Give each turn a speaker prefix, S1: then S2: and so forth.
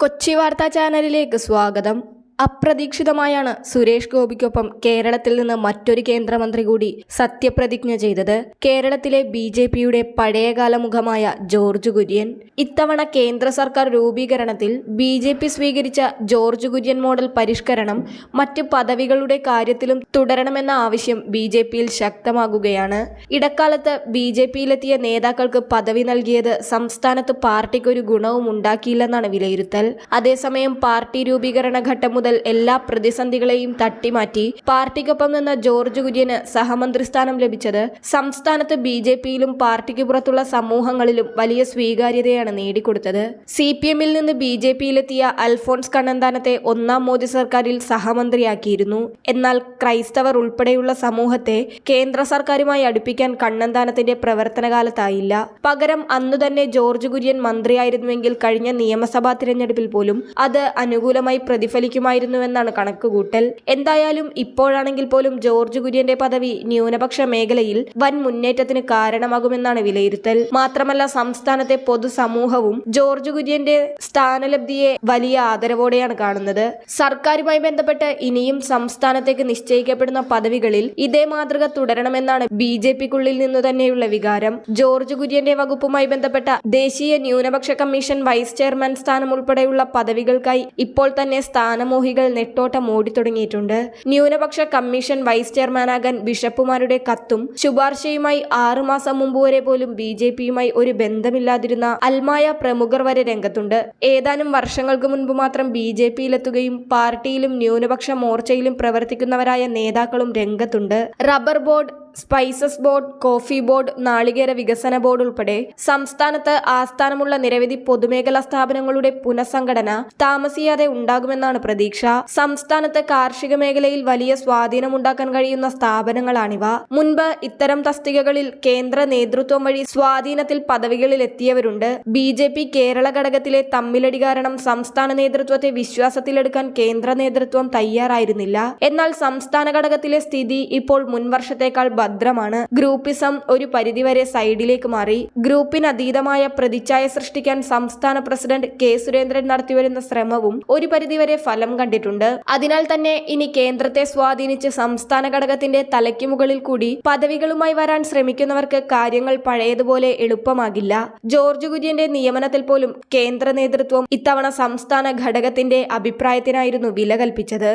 S1: കൊച്ചി വാർത്താ ചാനലിലേക്ക് സ്വാഗതം. അപ്രതീക്ഷിതമായാണ് സുരേഷ് ഗോപിക്കൊപ്പം കേരളത്തിൽ നിന്ന് മറ്റൊരു കേന്ദ്രമന്ത്രി കൂടി സത്യപ്രതിജ്ഞ ചെയ്തത്. കേരളത്തിലെ BJPയുടെ പഴയകാല മുഖമായ ജോർജ് കുര്യൻ. ഇത്തവണ കേന്ദ്ര സർക്കാർ രൂപീകരണത്തിൽ BJP സ്വീകരിച്ച ജോർജ് കുര്യൻ മോഡൽ പരിഷ്കരണം മറ്റ് പദവികളുടെ കാര്യത്തിലും തുടരണമെന്ന ആവശ്യം BJPയിൽ ശക്തമാകുകയാണ്. ഇടക്കാലത്ത് BJPയിലെത്തിയ നേതാക്കൾക്ക് പദവി നൽകിയത് സംസ്ഥാനത്ത് പാർട്ടിക്കൊരു ഗുണവും ഉണ്ടാക്കിയില്ലെന്നാണ് വിലയിരുത്തൽ. അതേസമയം പാർട്ടി രൂപീകരണ ഘട്ടം മുതൽ എല്ലാ പ്രതിസന്ധികളെയും തട്ടിമാറ്റി പാർട്ടിക്കൊപ്പം നിന്ന ജോർജ് കുര്യന് സഹമന്ത്രി സ്ഥാനം ലഭിച്ചത് സംസ്ഥാനത്ത് BJPയിലും പാർട്ടിക്ക് പുറത്തുള്ള സമൂഹങ്ങളിലും വലിയ സ്വീകാര്യതയാണ് നേടിക്കൊടുത്തത്. CPMൽ നിന്ന് BJPയിലെത്തിയ അൽഫോൺസ് കണ്ണന്താനത്തെ ഒന്നാം മോദി സർക്കാരിൽ സഹമന്ത്രിയാക്കിയിരുന്നു. എന്നാൽ ക്രൈസ്തവർ ഉൾപ്പെടെയുള്ള സമൂഹത്തെ കേന്ദ്ര സർക്കാരുമായി അടുപ്പിക്കാൻ കണ്ണന്താനത്തിന്റെ പ്രവർത്തനകാലത്തായില്ല. പകരം അന്നുതന്നെ ജോർജ് കുര്യൻ മന്ത്രിയായിരുന്നുവെങ്കിൽ കഴിഞ്ഞ നിയമസഭാ തിരഞ്ഞെടുപ്പിൽ പോലും അത് അനുകൂലമായി പ്രതിഫലിക്കുമായിരുന്നുവെന്നാണ് കണക്കുകൂട്ടൽ. എന്തായാലും ഇപ്പോഴാണെങ്കിൽ പോലും ജോർജ് കുര്യന്റെ പദവി ന്യൂനപക്ഷ മേഖലയിൽ വൻ മുന്നേറ്റത്തിന് കാരണമാകുമെന്നാണ് വിലയിരുത്തൽ. മാത്രമല്ല സംസ്ഥാനത്തെ പൊതുസമൂഹവും ജോർജ് കുര്യന്റെ സ്ഥാനലബ്ധിയെ വലിയ ആദരവോടെയാണ് കാണുന്നത്. സർക്കാരുമായി ബന്ധപ്പെട്ട് ഇനിയും സംസ്ഥാനത്തേക്ക് നിശ്ചയിക്കപ്പെടുന്ന പദവികളിൽ ഇതേ മാതൃക തുടരണമെന്നാണ് BJPക്കുള്ളിൽ നിന്നു തന്നെയുള്ള വികാരം. ജോർജ് കുര്യന്റെ വകുപ്പുമായി ബന്ധപ്പെട്ട ദേശീയ ന്യൂനപക്ഷ കമ്മീഷൻ വൈസ് ചെയർമാൻ സ്ഥാനം ഉൾപ്പെടെയുള്ള പദവികൾക്കായി ഇപ്പോൾ തന്നെ സ്ഥാനമോഹികൾ നെട്ടോട്ടം ഓടിത്തുടങ്ങിയിട്ടുണ്ട്. ന്യൂനപക്ഷ കമ്മീഷൻ വൈസ് ചെയർമാനാകാൻ ബിഷപ്പുമാരുടെ കത്തും ശുപാർശയുമായി 6 മാസം മുമ്പ് വരെ പോലും BJPയുമായി ഒരു ബന്ധമില്ലാതിരുന്ന അൽമായ പ്രമുഖർ വരെ രംഗത്തുണ്ട്. ഏതാനും വർഷങ്ങൾക്ക് മുൻപ് മാത്രം BJPയിലെത്തുകയും പാർട്ടിയിലും ന്യൂനപക്ഷ മോർച്ചയിലും പ്രവർത്തിക്കുന്നവരായ നേതാക്കളും രംഗത്തുണ്ട്. Rubber board, spices board, coffee board, നാളികേര വികസന ബോർഡ് ഉൾപ്പെടെ സംസ്ഥാനത്ത് ആസ്ഥാനമുള്ള നിരവധി പൊതുമേഖലാ സ്ഥാപനങ്ങളുടെ പുനഃസംഘടന താമസിയാതെ ഉണ്ടാകുമെന്നാണ് പ്രതീക്ഷ. സംസ്ഥാനത്ത് കാർഷിക മേഖലയിൽ വലിയ സ്വാധീനമുണ്ടാക്കാൻ കഴിയുന്ന സ്ഥാപനങ്ങളാണിവ. മുൻപ് ഇത്തരം തസ്തികകളിൽ കേന്ദ്ര നേതൃത്വം വഴി സ്വാധീനത്തിൽ പദവികളിൽ എത്തിയവരുണ്ട്. BJP കേരള ഘടകത്തിലെ തമ്മിലടി കാരണം സംസ്ഥാന നേതൃത്വത്തെ വിശ്വാസത്തിലെടുക്കാൻ കേന്ദ്ര നേതൃത്വം തയ്യാറായിരുന്നില്ല. എന്നാൽ സംസ്ഥാന ഘടകത്തിലെ സ്ഥിതി ഇപ്പോൾ മുൻവർഷത്തേക്കാൾ ഭദ്രമാണ്. ഗ്രൂപ്പിസം ഒരു പരിധിവരെ സൈഡിലേക്ക് മാറി. ഗ്രൂപ്പിനതീതമായ പ്രതിച്ഛായ സൃഷ്ടിക്കാൻ സംസ്ഥാന പ്രസിഡന്റ് K സുരേന്ദ്രൻ നടത്തിവരുന്ന ശ്രമവും ഒരു പരിധിവരെ ഫലം കണ്ടിട്ടുണ്ട്. അതിനാൽ തന്നെ ഇനി കേന്ദ്രത്തെ സ്വാധീനിച്ച് സംസ്ഥാന ഘടകത്തിന്റെ തലയ്ക്ക് മുകളിൽ കൂടി പദവികളുമായി വരാൻ ശ്രമിക്കുന്നവർക്ക് കാര്യങ്ങൾ പഴയതുപോലെ എളുപ്പമാകില്ല. ജോർജ് കുര്യന്റെ നിയമനത്തിൽ പോലും കേന്ദ്ര നേതൃത്വം ഇത്തവണ സംസ്ഥാന ഘടകത്തിന്റെ അഭിപ്രായത്തിനായിരുന്നു വില കൽപ്പിച്ചത്.